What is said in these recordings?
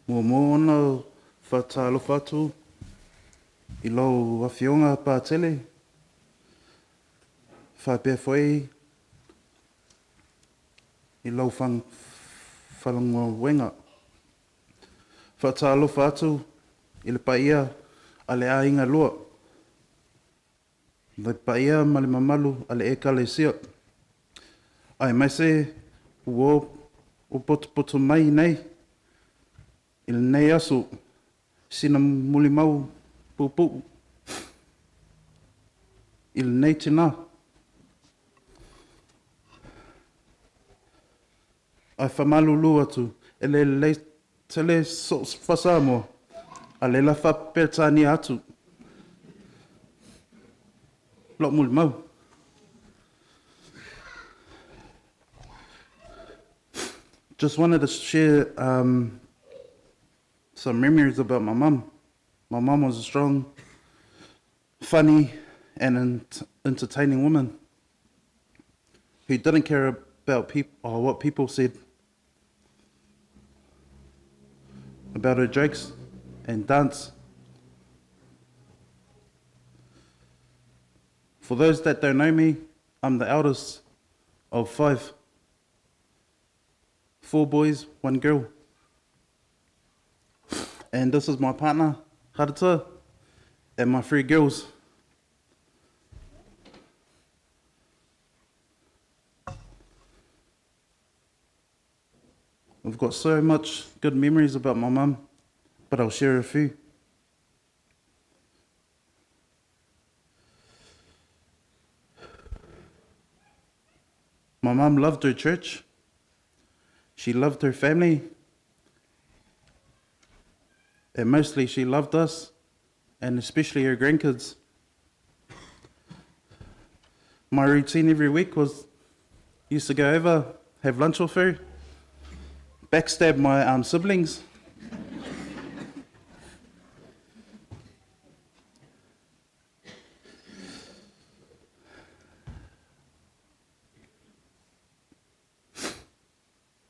Mua moana whatalo whatu I lau awhionga pātele. Whapea whai I lau whalangoa wenga. Whatalo whatu I le paia a le ainga lua. Le paia ma le mamalu a le eka le sia. Ai mai se ua o potu mai nei. I le nei asu sina Molimau pupu. I le nei tinā. Ai whamalulu atu e le tele so whasamo a le la whapetani atu. Lok Molimau. Just wanted to share some memories about my mum. My mum was a strong, funny, and entertaining woman who didn't care about people or what people said about her jokes and dance. For those that don't know me, I'm the eldest of 5. 4 boys, 1 girl. And this is my partner, Harata, and my 3 girls. I've got so much good memories about my mum, but I'll share a few. My mum loved her church. She loved her family. And mostly she loved us, and especially her grandkids. My routine every week was, used to go over, have lunch with her, backstab my siblings.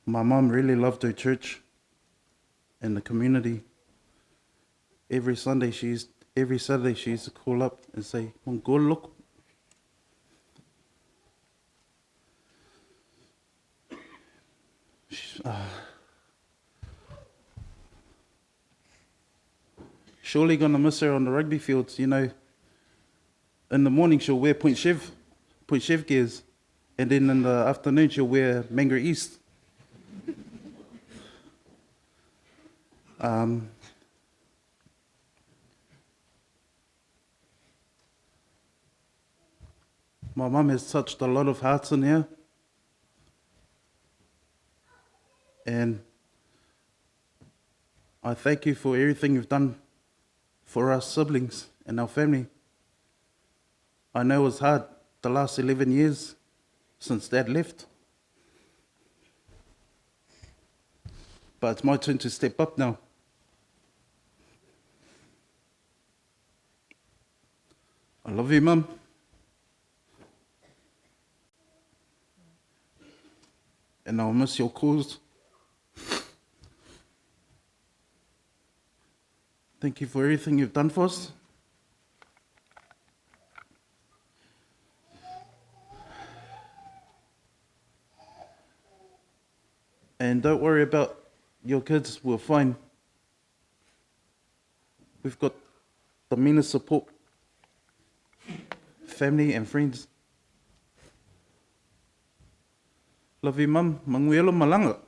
My mum really loved her church and the community. Every Saturday she used to call up and say, "Go look." Surely gonna miss her on the rugby fields, you know. In the morning she'll wear Point Chev gears, and then in the afternoon she'll wear Manga East. My mum has touched a lot of hearts in here. And I thank you for everything you've done for our siblings and our family. I know it was hard the last 11 years since Dad left. But it's my turn to step up now. I love you, Mum. And I'll miss your calls. Thank you for everything you've done for us. And don't worry about your kids, we're fine. We've got the meanest support, family and friends. Love you, Mum. Manguelo malanga.